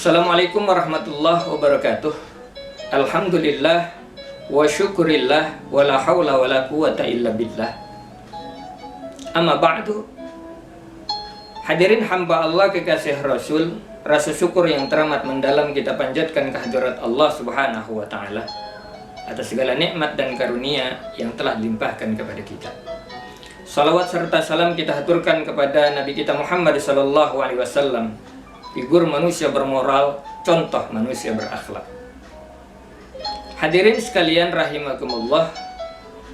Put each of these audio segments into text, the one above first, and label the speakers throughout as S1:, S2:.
S1: Assalamualaikum warahmatullahi wabarakatuh. Alhamdulillah wa syukurillah wa la hawla wa la quwata illa billah. Amma ba'du. Hadirin hamba Allah kekasih Rasul, rasa syukur yang teramat mendalam kita panjatkan kehadirat Allah Subhanahu wa taala atas segala nikmat dan karunia yang telah dilimpahkan kepada kita. Salawat serta salam kita haturkan kepada Nabi kita Muhammad sallallahu alaihi wasallam, figur manusia bermoral, contoh manusia berakhlak. Hadirin sekalian rahimakumullah,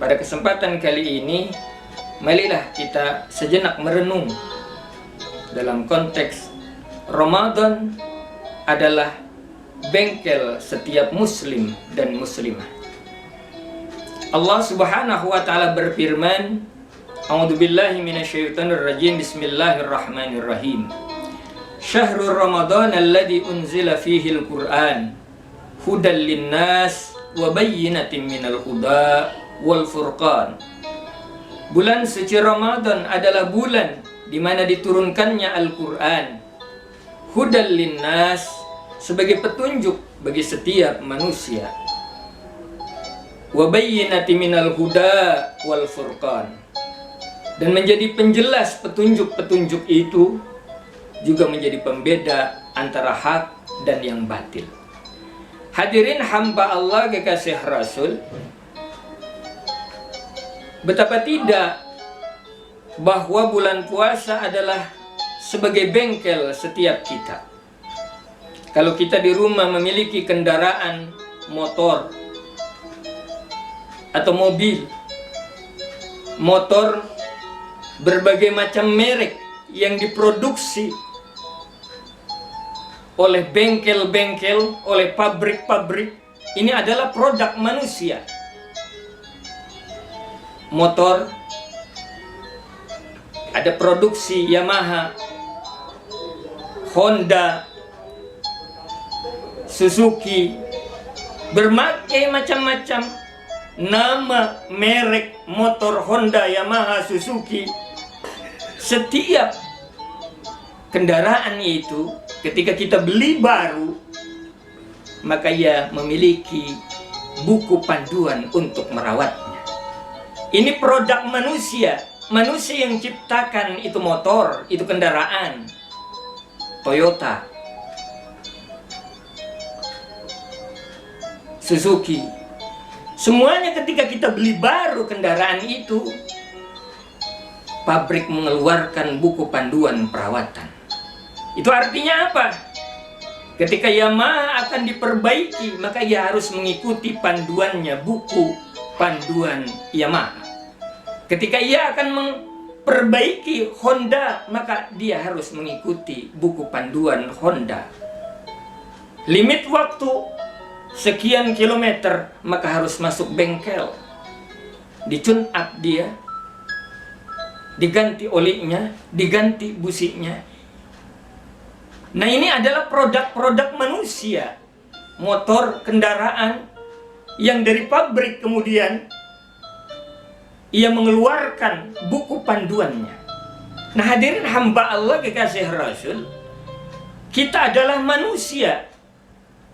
S1: pada kesempatan kali ini marilah kita sejenak merenung dalam konteks Ramadan adalah bengkel setiap muslim dan muslimah. Allah Subhanahu wa taala berfirman, A'udzubillahi minasyaitonir rajim, bismillahirrahmanirrahim. Syahrul Ramadan alladzi unzila fihi al-Qur'an hudan linnas wa bayyinatin minal huda wal furqan. Bulan suci Ramadan adalah bulan di mana diturunkannya Al-Qur'an. Hudan linnas, sebagai petunjuk bagi setiap manusia. Wa bayyinatin minal huda wal furqan. Dan menjadi penjelas petunjuk-petunjuk itu juga menjadi pembeda antara hak dan yang batil. Hadirin hamba Allah kekasih Rasul, betapa tidak bahwa bulan puasa adalah sebagai bengkel setiap kita. Kalau kita di rumah memiliki kendaraan motor atau mobil, motor berbagai macam merek yang diproduksi oleh bengkel-bengkel, oleh pabrik-pabrik, ini adalah produk manusia. Motor ada produksi Yamaha, Honda, Suzuki, berbagai macam-macam nama merek motor Honda, Yamaha, Suzuki. Setiap kendaraan itu ketika kita beli baru, maka ia memiliki buku panduan untuk merawatnya. Ini produk manusia. Manusia yang ciptakan itu motor, itu kendaraan Toyota, Suzuki. Semuanya ketika kita beli baru kendaraan itu, pabrik mengeluarkan buku panduan perawatan. Itu artinya apa? Ketika Yamaha akan diperbaiki, maka ia harus mengikuti panduannya, buku panduan Yamaha. Ketika ia akan memperbaiki Honda, maka dia harus mengikuti buku panduan Honda. Limit waktu sekian kilometer, maka harus masuk bengkel, di-tune up dia, diganti olinya, diganti businya. Nah, ini adalah produk-produk manusia, motor, kendaraan yang dari pabrik kemudian ia mengeluarkan buku panduannya. Nah, hadirin hamba Allah kekasih Rasul, kita adalah manusia,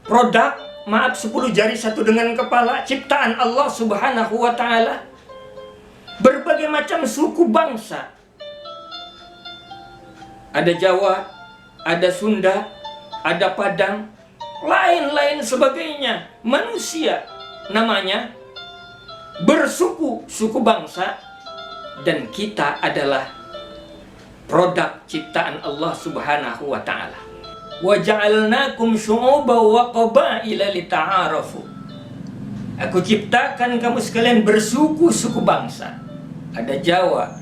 S1: produk, 10 jari satu dengan kepala, ciptaan Allah Subhanahu wa taala. Berbagai macam suku bangsa, ada Jawa, ada Sunda, ada Padang, lain-lain sebagainya. Manusia namanya, bersuku, suku bangsa, dan kita adalah produk ciptaan Allah Subhanahu wa taala. Wa ja'alnakum syu'uban wa qabaila lita'arafu. Aku ciptakan kamu sekalian bersuku-suku bangsa. Ada Jawa,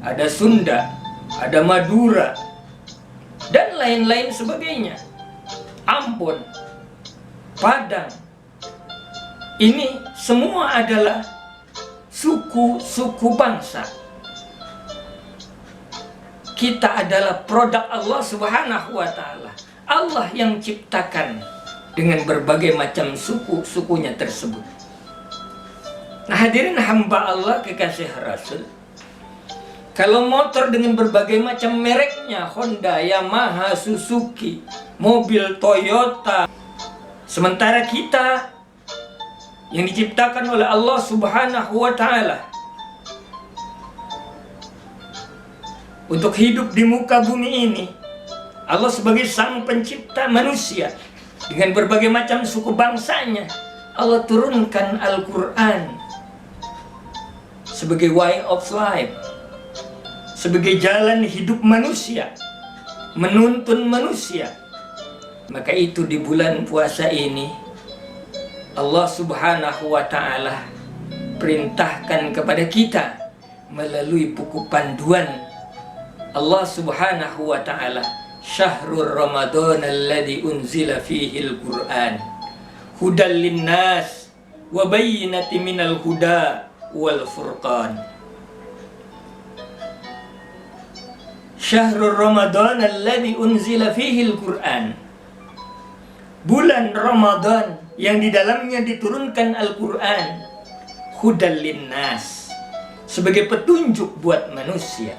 S1: ada Sunda, ada Madura, dan lain-lain sebagainya. Ambon, Padang. Ini semua adalah suku-suku bangsa. Kita adalah produk Allah Subhanahu wa taala. Allah yang ciptakan dengan berbagai macam suku-sukunya tersebut. Nah, hadirin hamba Allah kekasih Rasul, Kalau motor dengan berbagai macam mereknya, Honda, Yamaha, Suzuki, mobil Toyota. Sementara kita yang diciptakan oleh Allah Subhanahu wa Ta'ala untuk hidup di muka bumi ini, Allah sebagai sang pencipta manusia dengan berbagai macam suku bangsanya, Allah turunkan Al-Quran sebagai way of life, sebagai jalan hidup manusia, menuntun manusia. Maka itu di bulan puasa ini Allah Subhanahu wa Ta'ala perintahkan kepada kita melalui buku panduan Allah Subhanahu wa Ta'ala, Syahrul Ramadan alladzi unzila fihil Qur'an hudal linnas wa bayyinati minal huda wal furqan. Syahrul Ramadan alladzi unzila fihil Qur'an, bulan Ramadan yang di dalamnya diturunkan Al-Quran, hudal linnas, sebagai petunjuk buat manusia,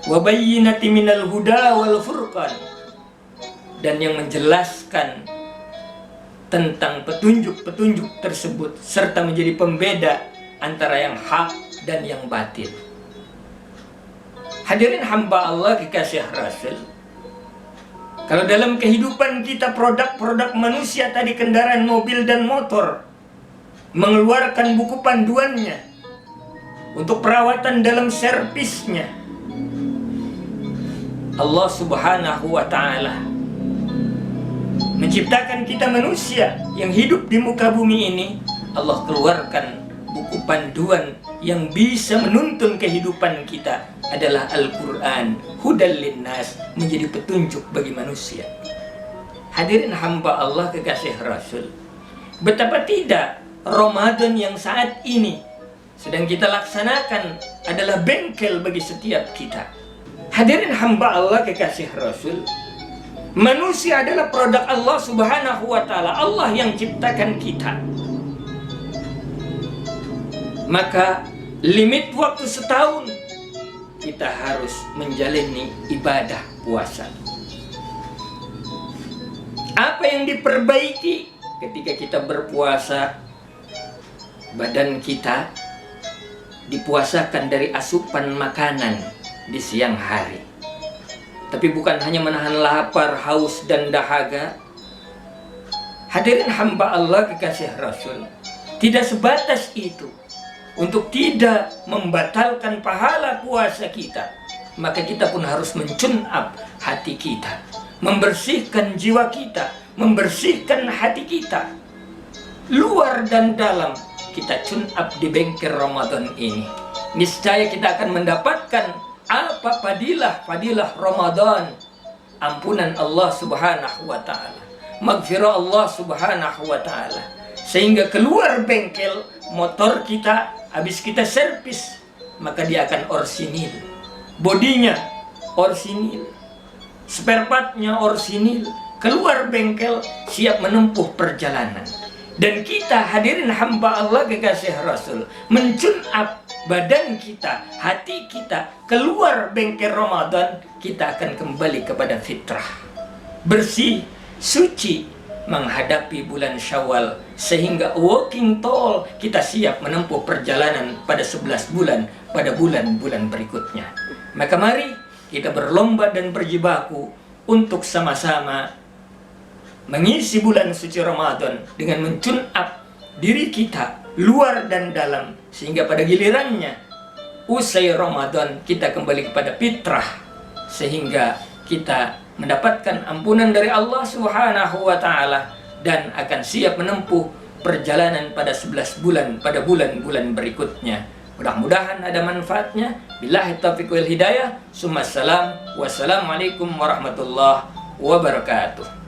S1: wa bayyinati minal huda wal furqan, dan yang menjelaskan tentang petunjuk-petunjuk tersebut serta menjadi pembeda antara yang hak dan yang batil. Hadirin hamba Allah kekasih Rasul, kalau dalam kehidupan kita produk-produk manusia tadi, kendaraan, mobil, dan motor, mengeluarkan buku panduannya untuk perawatan dalam servisnya, Allah Subhanahu wa Ta'ala menciptakan kita manusia yang hidup di muka bumi ini. Allah keluarkan buku panduan yang bisa menuntun kehidupan kita adalah Al-Quran, hudal linnas, menjadi petunjuk bagi manusia. Hadirin hamba Allah kekasih Rasul, betapa tidak Ramadan yang saat ini sedang kita laksanakan adalah bengkel bagi setiap kita. Hadirin hamba Allah kekasih Rasul, manusia adalah produk Allah Subhanahu wa Ta'ala. Allah yang ciptakan kita. Maka limit waktu setahun kita harus menjalani ibadah puasa. Apa yang diperbaiki ketika kita berpuasa? Badan kita dipuasakan dari asupan makanan di siang hari. Tapi bukan hanya menahan lapar, haus, dan dahaga. Hadirin hamba Allah kekasih Rasul, tidak sebatas itu. Untuk tidak membatalkan pahala puasa kita, maka kita pun harus mencun-up hati kita, membersihkan jiwa kita, membersihkan hati kita, luar dan dalam. Kita tune-up di bengkel Ramadan ini. Niscaya kita akan mendapatkan apa fadilah Ramadan, ampunan Allah Subhanahu wa Ta'ala, maghfirah Allah Subhanahu wa Ta'ala, sehingga keluar bengkel motor kita, habis kita servis, maka dia akan orsinil, bodinya orsinil, spare partnya orsinil, keluar bengkel siap menempuh perjalanan. Dan kita hadirin hamba Allah kekasih Rasul, mencun-up badan kita, hati kita, keluar bengkel Ramadan, kita akan kembali kepada fitrah, bersih, suci, menghadapi bulan Syawal, sehingga walking tall, kita siap menempuh perjalanan pada 11 bulan, pada bulan-bulan berikutnya. Maka mari kita berlomba dan berjibaku untuk sama-sama mengisi bulan suci Ramadan dengan mencun-up diri kita luar dan dalam, sehingga pada gilirannya usai Ramadan kita kembali kepada fitrah, sehingga kita mendapatkan ampunan dari Allah Subhanahu wa Ta'ala dan akan siap menempuh perjalanan pada 11 bulan, pada bulan-bulan berikutnya. Mudah-mudahan ada manfaatnya. Billahi taufiq wal hidayah. Wassalamualaikum warahmatullahi wabarakatuh.